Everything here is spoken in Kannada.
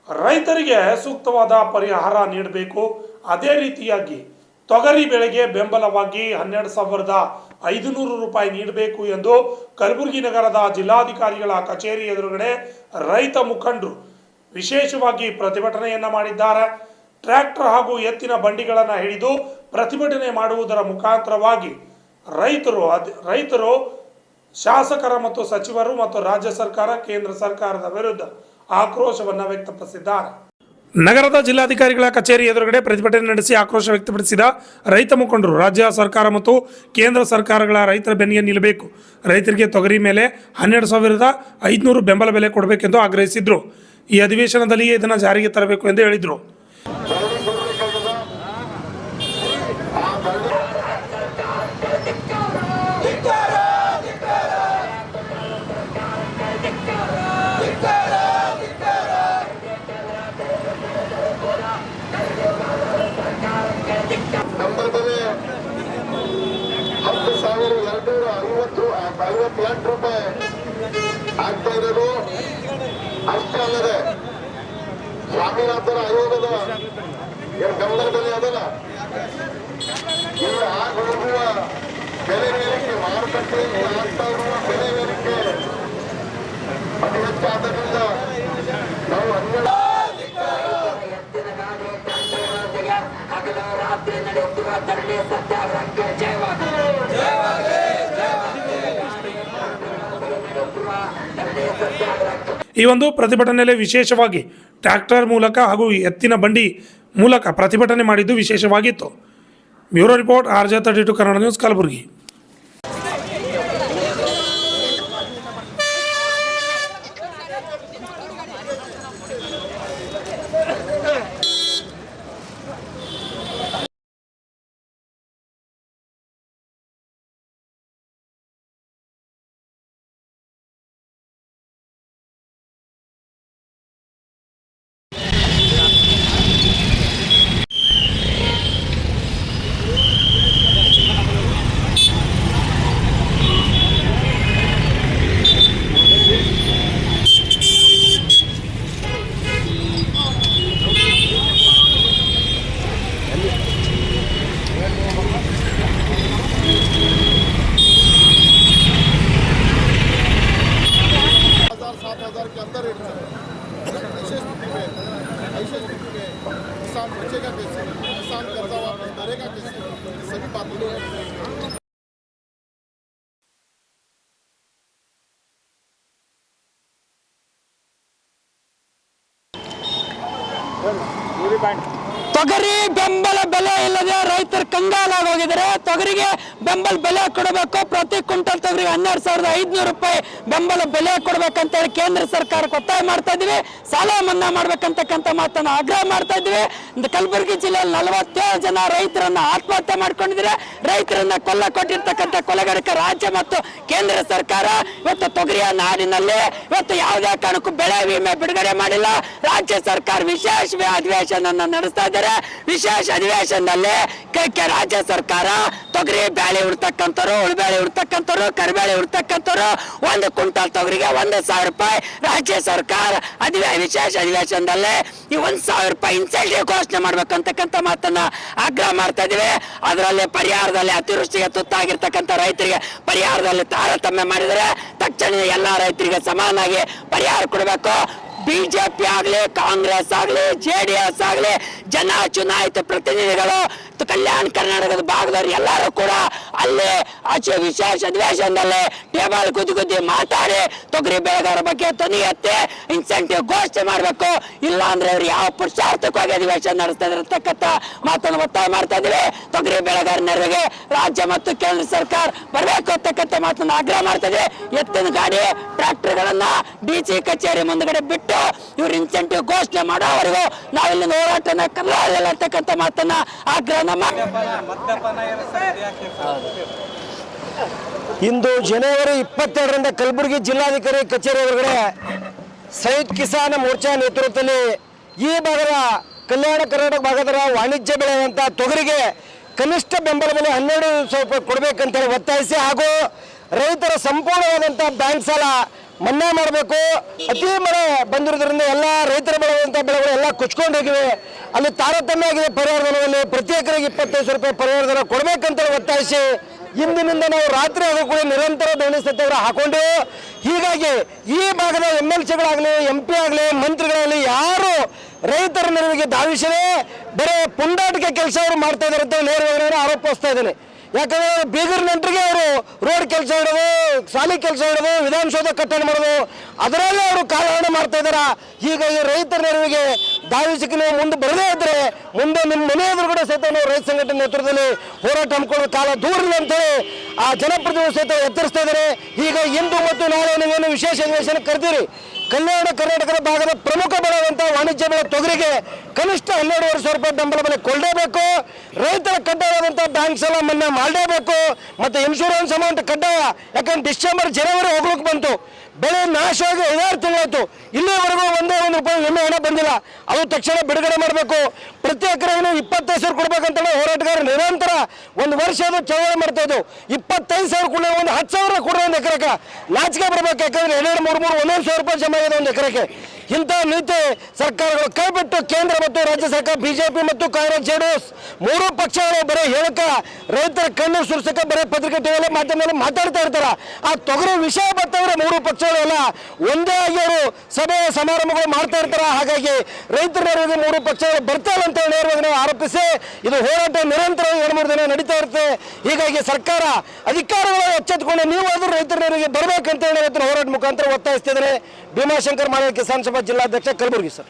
ರೈತರಿಗೆ ಸೂಕ್ತವಾದ ಪರಿಹಾರ ನೀಡಬೇಕು. ಅದೇ ರೀತಿಯಾಗಿ ತೊಗರಿ ಬೆಳೆಗೆ ಬೆಂಬಲವಾಗಿ 12,500 ರೂಪಾಯಿ ನೀಡಬೇಕು ಎಂದು ಕಲಬುರಗಿ ನಗರದ ಜಿಲ್ಲಾಧಿಕಾರಿಗಳ ಕಚೇರಿ ಎದುರುಗಡೆ ರೈತ ಮುಖಂಡರು ವಿಶೇಷವಾಗಿ ಪ್ರತಿಭಟನೆಯನ್ನು ಮಾಡಿದ್ದಾರೆ. ಟ್ರ್ಯಾಕ್ಟರ್ ಹಾಗೂ ಎತ್ತಿನ ಬಂಡಿಗಳನ್ನು ಹಿಡಿದು ಪ್ರತಿಭಟನೆ ಮಾಡುವುದರ ಮುಖಾಂತರವಾಗಿ ರೈತರು ಶಾಸಕರ ಮತ್ತು ಸಚಿವರು ಮತ್ತು ರಾಜ್ಯ ಸರ್ಕಾರ, ಕೇಂದ್ರ ಸರ್ಕಾರದ ವಿರುದ್ಧ ಆಕ್ರೋಶವನ್ನು ವ್ಯಕ್ತಪಡಿಸಿದ್ದಾರೆ. ನಗರದ ಜಿಲ್ಲಾಧಿಕಾರಿಗಳ ಕಚೇರಿ ಎದುರುಗಡೆ ಪ್ರತಿಭಟನೆ ನಡೆಸಿ ಆಕ್ರೋಶ ವ್ಯಕ್ತಪಡಿಸಿದ ರೈತ ಮುಖಂಡರು ರಾಜ್ಯ ಸರ್ಕಾರ ಮತ್ತು ಕೇಂದ್ರ ಸರ್ಕಾರಗಳ ರೈತರ ಬೆನ್ನಿಗೆ ನಿಲ್ಲಬೇಕು, ರೈತರಿಗೆ ತೊಗರಿ ಮೇಲೆ 12,500 ಬೆಂಬಲ ಬೆಲೆ ಕೊಡಬೇಕೆಂದು ಆಗ್ರಹಿಸಿದ್ರು. ಈ ಅಧಿವೇಶನದಲ್ಲಿಯೇ ಇದನ್ನು ಜಾರಿಗೆ ತರಬೇಕು ಎಂದು ಹೇಳಿದರು. ರೂಪಾಯಿ ಆಗ್ತಾ ಇರೋದು ಅಷ್ಟೇ ಅಲ್ಲದೆ ಸ್ವಾಮಿನಾಥನ ಆಯೋಗದ ಗಮನದಲ್ಲಿ ಅದಲ್ಲ ಇಲ್ಲಿ ಆಗುವ ಬೆಲೆ ಏರಿಕೆ, ಮಾರುಕಟ್ಟೆಯಲ್ಲಿ ಆಗ್ತಾ ಇರುವ ಬೆಲೆ ಏರಿಕೆ ಅತಿ ಹೆಚ್ಚಾದ್ದರಿಂದ ನಾವು ರಾತ್ರಿ ನಡೆಯುತ್ತಿರುವ ಧರಣಿ ಸತ್ಯಾಗ್ರಹಕ್ಕೆ ಈ ಒಂದು ಪ್ರತಿಭಟನೆಯಲ್ಲಿ ವಿಶೇಷವಾಗಿ ಟ್ರ್ಯಾಕ್ಟರ್ ಮೂಲಕ ಹಾಗೂ ಎತ್ತಿನ ಬಂಡಿ ಮೂಲಕ ಪ್ರತಿಭಟನೆ ಮಾಡಿದ್ದು ವಿಶೇಷವಾಗಿತ್ತು. Bureau report RJ32 Kannada news, Kalaburagi. किसान बचेगा कैसे, किसान कर्जा वापस करेगा कैसे, सभी बातों ತೊಗರಿ ಬೆಂಬಲ ಬೆಲೆ ಇಲ್ಲದೆ ರೈತರು ಕಂಗಾಲಾಗೋಗಿದ್ದಾರೆ. ತೊಗರಿಗೆ ಬೆಂಬಲ ಬೆಲೆ ಕೊಡಬೇಕು. ಪ್ರತಿ ಕ್ವಿಂಟಲ್ ತೊಗರಿಗೆ 12,500 ರೂಪಾಯಿ ಬೆಂಬಲ ಬೆಲೆ ಕೊಡಬೇಕಂತ ಹೇಳಿ ಕೇಂದ್ರ ಸರ್ಕಾರಕ್ಕೆ ಒತ್ತಾಯ ಮಾಡ್ತಾ ಇದ್ವಿ. ಸಾಲ ಮನ್ನಾ ಮಾಡ್ಬೇಕಂತಕ್ಕಂಥ ಮಾತನ್ನು ಆಗ್ರಹ ಮಾಡ್ತಾ ಇದ್ವಿ. ಕಲಬುರಗಿ ಜಿಲ್ಲೆಯಲ್ಲಿ 47 ಜನ ರೈತರನ್ನ ಆತ್ಮಹತ್ಯೆ ಮಾಡ್ಕೊಂಡಿದ್ದಾರೆ. ರೈತರನ್ನ ಕೊಟ್ಟಿರ್ತಕ್ಕಂಥ ಕೊಲೆಗಾರಿಕೆ ರಾಜ್ಯ ಮತ್ತು ಕೇಂದ್ರ ಸರ್ಕಾರ ಇವತ್ತು ತೊಗರಿಯ ನಾಡಿನಲ್ಲಿ ಇವತ್ತು ಯಾವುದೇ ಕಾರಣಕ್ಕೂ ಬೆಳೆ ವಿಮೆ ಬಿಡುಗಡೆ ಮಾಡಿಲ್ಲ. ರಾಜ್ಯ ಸರ್ಕಾರ ವಿಶೇಷ ಅಧಿವೇಶನ ನಡೆಸ್ತಾ ಇದ್ದಾರೆ. ವಿಶೇಷ ಅಧಿವೇಶನದಲ್ಲಿ ರಾಜ್ಯ ಸರ್ಕಾರ ತೊಗರಿ ಬ್ಯಾಳೆ ಉಡ್ತಕ್ಕಂಥವ್ರು, ಉಳ್ಬೇಳೆ ಉಡ್ತಕ್ಕಂಥವ್ರು, ಕರಿಬೇಳೆ ಉಡ್ತಕ್ಕಂಥವ್ರು 1 ಕ್ವಿಂಟಲ್ ತೊಗರಿಗೆ 1,000 ರೂಪಾಯಿ ರಾಜ್ಯ ಸರ್ಕಾರ ವಿಶೇಷ ಅಧಿವೇಶನದಲ್ಲಿ ಈ 1,000 ರೂಪಾಯಿ ಇನ್ಸೆಂಟಿವ್ ಘೋಷಣೆ ಮಾಡ್ಬೇಕಂತಕ್ಕಂಥ ಮಾತನ್ನ ಆಗ್ರಹ ಮಾಡ್ತಾ ಇದೀವಿ. ಅದರಲ್ಲಿ ಪರಿಹಾರದಲ್ಲಿ ಅತಿವೃಷ್ಟಿಗೆ ತುತ್ತಾಗಿರ್ತಕ್ಕಂಥ ರೈತರಿಗೆ ಪರಿಹಾರದಲ್ಲಿ ತಾರತಮ್ಯ ಮಾಡಿದರೆ ತಕ್ಷಣ ಎಲ್ಲಾ ರೈತರಿಗೆ ಸಮಾನಾಗಿ ಪರಿಹಾರ ಕೊಡಬೇಕು. ಬಿಜೆಪಿ ಆಗಲಿ, ಕಾಂಗ್ರೆಸ್ ಆಗಲಿ, JDS ಆಗಲಿ, ಜನ ಚುನಾಯಿತ ಪ್ರತಿನಿಧಿಗಳು ಕಲ್ಯಾಣ ಕರ್ನಾಟಕದ ಭಾಗದವರು ಎಲ್ಲರೂ ಕೂಡ ಅಲ್ಲಿ ವಿಶೇಷ ಅಧಿವೇಶನದಲ್ಲಿ ಟೇಬಲ್ ಗುದ್ದಿ ಮಾತಾಡಿ ತೊಗರಿ ಬೆಳೆಗಾರರ ಬಗ್ಗೆ ಧ್ವನಿ ಎತ್ತಿ ಇನ್ಸೆಂಟಿವ್ ಘೋಷಣೆ ಮಾಡಬೇಕು. ಇಲ್ಲ ಅಂದ್ರೆ ಅವ್ರು ಯಾವ ಪುರುಷಾರ್ಥಕವಾಗಿ ಅಧಿವೇಶನ ನಡೆಸ್ತಾ ಇರತಕ್ಕಂಥ ಮಾತನ್ನು ಒತ್ತಾಯ ಮಾಡ್ತಾ ಇದ್ದೀವಿ. ತೊಗರಿ ಬೆಳೆಗಾರ ನೆರವಿಗೆ ರಾಜ್ಯ ಮತ್ತು ಕೇಂದ್ರ ಸರ್ಕಾರ ಬರಬೇಕು ಅಂತಕ್ಕಂಥ ಮಾತನ್ನು ಆಗ್ರಹ ಮಾಡ್ತಾ ಇದ್ದೀವಿ. ಎತ್ತಿನ ಗಾಡಿ ಟ್ರ್ಯಾಕ್ಟರ್ಗಳನ್ನ DC ಕಚೇರಿ ಮುಂದಗಡೆ ಬಿಟ್ಟು ಇವ್ರು ಇನ್ಸೆಂಟಿವ್ ಘೋಷಣೆ ಮಾಡೋವರೆಗೂ ನಾವಿಲ್ಲಿ ಹೋರಾಟನ ಕಲ್ಲಲ್ಲ ಅಂತಕ್ಕಂಥ ಮಾತನ್ನ ಆಗ್ರಹ ಇಂದು ಜನವರಿ 22ರಿಂದ ಕಲಬುರಗಿ ಜಿಲ್ಲಾಧಿಕಾರಿ ಕಚೇರಿ ಹೊರಗಡೆ ಸಂಯುಕ್ತ ಕಿಸಾನ್ ಮೋರ್ಚಾ ನೇತೃತ್ವದಲ್ಲಿ ಈ ಭಾಗದ ಕಲ್ಯಾಣ ಕರ್ನಾಟಕ ಭಾಗದ ವಾಣಿಜ್ಯ ಬೆಳೆಯುವಂಥ ತೊಗರಿಗೆ ಕನಿಷ್ಠ ಬೆಂಬಲ ಬೆಲೆ 12,000 ರೂಪಾಯಿ ಕೊಡಬೇಕಂತೇಳಿ ಒತ್ತಾಯಿಸಿ ಹಾಗೂ ರೈತರ ಸಂಪೂರ್ಣವಾದಂಥ ಬ್ಯಾಂಕ್ ಸಾಲ ಮನ್ನಾ ಮಾಡಬೇಕು. ಅತಿ ಮಳೆ ಬಂದಿರೋದ್ರಿಂದ ಎಲ್ಲ ರೈತರ ಬೆಳೆಯುವಂಥ ಬೆಳೆಗಳು ಎಲ್ಲ ಕುಚ್ಕೊಂಡಿವೆ. ಅಲ್ಲಿ ತಾರತಮ್ಯ ಆಗಿದೆ ಪರಿಹಾರಧನದಲ್ಲಿ. ಪ್ರತಿ ಎಕರೆಗೆ 25 ರೂಪಾಯಿ ಪರಿಹಾರಧನ ಕೊಡಬೇಕಂತ ಒತ್ತಾಯಿಸಿ ಇಂದಿನಿಂದ ನಾವು ರಾತ್ರಿ ಆದರೂ ಕೂಡ ನಿರಂತರ ಧರಣಿ ಸತ್ಯಾಗ್ರಹ ಹಾಕೊಂಡು, ಹೀಗಾಗಿ ಈ ಭಾಗದ MLCಗಳಾಗಲಿ MP ಆಗಲಿ ಮಂತ್ರಿಗಳಾಗಲಿ ಯಾರು ರೈತರ ನೆರವಿಗೆ ಧಾವಿಸದೆ ಬರೀ ಪುಂಡಾಟಿಕೆ ಕೆಲಸ ಅವರು ಮಾಡ್ತಾ ಇದ್ದಾರೆ ಅಂತ ನೇರವಾಗಿ ಆರೋಪಿಸ್ತಾ ಇದ್ದೇನೆ. ಯಾಕಂದ್ರೆ ಬೀಗರ್ ನೆಂಟರಿಗೆ ಅವರು ರೋಡ್ ಕೆಲಸ ಇಡೋದು, ಶಾಲೆ ಕೆಲಸ ಇಡೋದು, ವಿಧಾನಸೌಧ ಕಟ್ಟಡ ಮಾಡೋದು, ಅದರಲ್ಲೇ ಅವರು ಕಾಲಹರಣ ಮಾಡ್ತಾ ಇದ್ದಾರೆ. ಹೀಗಾಗಿ ರೈತರ ನೆರವಿಗೆ ಧಾವಿಸಕ್ಕೆ ನೀವು ಮುಂದೆ ಬರದೇ ಇದ್ರೆ ಮುಂದೆ ನಿಮ್ಮ ಮನೆ ಎದುರುಗಡೆ ಸಹಿತ ನಾವು ರೈತ ಸಂಘಟನೆ ನೇತೃತ್ವದಲ್ಲಿ ಹೋರಾಟ ಹಮ್ಮಿಕೊಳ್ಳೋ ಕಾಲ ದೂರ ಇಲ್ಲ ಅಂತೇಳಿ ಆ ಜನಪ್ರತಿನಿಧಿ ಸಹಿತ ಎಚ್ಚರಿಸ್ತಾ ಇದ್ದಾರೆ. ಈಗ ಇಂದು ಮತ್ತು ನಾಳೆ ನೀವೇನು ವಿಶೇಷ ಅಧಿವೇಶನ ಕರೆದಿರಿ, ಕಲ್ಯಾಣ ಕರ್ನಾಟಕದ ಭಾಗದ ಪ್ರಮುಖ ಬೆಳೆಯುವಂಥ ವಾಣಿಜ್ಯ ಬೆಳೆ ತೊಗರಿಗೆ ಕನಿಷ್ಠ 12,500 ರೂಪಾಯಿ ಬೆಂಬಲ ಬೆಲೆ ಕೊಡಲೇಬೇಕು. ರೈತರ ಕಡ್ಡಾಯವಾದಂಥ ಬ್ಯಾಂಕ್ ಸಾಲ ಮನ್ನಾ ಮಾಡಲೇಬೇಕು. ಮತ್ತು ಇನ್ಶೂರೆನ್ಸ್ ಅಮೌಂಟ್ ಕಡ್ಡಾಯ. ಯಾಕಂದ್ರೆ ಡಿಸೆಂಬರ್ ಜನವರಿ ಹೋಗ್ಲಿಕ್ಕೆ ಬಂತು, ಬೆಳೆ ನಾಶವಾಗಿ 5 ತಿಂಗಳಾಯ್ತು, ಇಲ್ಲಿವರೆಗೂ ಒಂದೇ ರೂಪಾಯಿ ವಿಮೆ ಹಣ ಬಂದಿಲ್ಲ. ಅದು ತಕ್ಷಣ ಬಿಡುಗಡೆ ಮಾಡಬೇಕು. ಪ್ರತಿ ಎಕರೆಗೂ 25,000 ಕೊಡ್ಬೇಕಂತ ಹೋರಾಟಗಾರ ನಿರಂತರ ಒಂದು ವರ್ಷ ಅದು ಚಳವಳಿ ಮಾಡ್ತಾ ಇದ್ದು. 25,000 ಕೂಡ ಒಂದು 10,000 ಕೂಡ ಒಂದು ಎಕರೆಗೆ ನಾಚಿಕೆ ಬರಬೇಕು. ಯಾಕಂದ್ರೆ 2, 3, 1,000 ರೂಪಾಯಿ ಜಮಾ ಆಗಿದೆ ಒಂದು ಎಕರೆಗೆ. ಇಂಥ ನೀತಿ ಸರ್ಕಾರಗಳು ಕೈಬಿಟ್ಟು ಕೇಂದ್ರ ಮತ್ತು ರಾಜ್ಯ ಸರ್ಕಾರ BJP ಮತ್ತು ಕಾಂಗ್ರೆಸ್ JDS ಮೂರೂ ಪಕ್ಷಗಳು ಬರೀ ಹೇಳಕ ರೈತರ ಕಣ್ಣು ಸುರಿಸಕ್ಕೆ ಬರೀ ಪತ್ರಿಕೆ ಟಿವಿಯಲ್ಲಿ ಮಾಧ್ಯಮದಲ್ಲಿ ಮಾತಾಡ್ತಾ ಇರ್ತಾರೆ. ಆ ತೊಗರಿ ವಿಷಯ ಬರ್ತವ್ರೆ ಮೂರೂ ಪಕ್ಷಗಳೆಲ್ಲ ಒಂದೇ ಆಗಿ ಅವರು ಸಭೆ ಸಮಾರಂಭಗಳು ಮಾಡ್ತಾ ಇರ್ತಾರೆ. ಹಾಗಾಗಿ ರೈತರ ನೆರವಿಗೆ ಮೂರೂ ಪಕ್ಷಗಳು ಬರ್ತಾರೆ ಅಂತ ನೇರವಾಗಿ ನಾವು ಆರೋಪಿಸಿ ಇದು ಹೋರಾಟ ನಿರಂತರವಾಗಿ 2-3 ದಿನ ನಡೀತಾ ಇರುತ್ತೆ. ಹೀಗಾಗಿ ಸರ್ಕಾರ ಅಧಿಕಾರಿಗಳು ಎಚ್ಚೆತ್ತುಕೊಂಡು ನೀವು ಆದರೂ ರೈತರ ನೆರವಿಗೆ ಬರಬೇಕಂತ ಹೇಳಿ ಹೋರಾಟ ಮುಖಾಂತರ ಒತ್ತಾಯಿಸ್ತಿದ್ದಾರೆ. ಭೀಮಾಶಂಕರ್ ಮಾಳವ ಕಿಸಾನ್ ಸಭಾ ಜಿಲ್ಲಾಧ್ಯಕ್ಷ ಕಲಬುರಗಿ ಸರ್.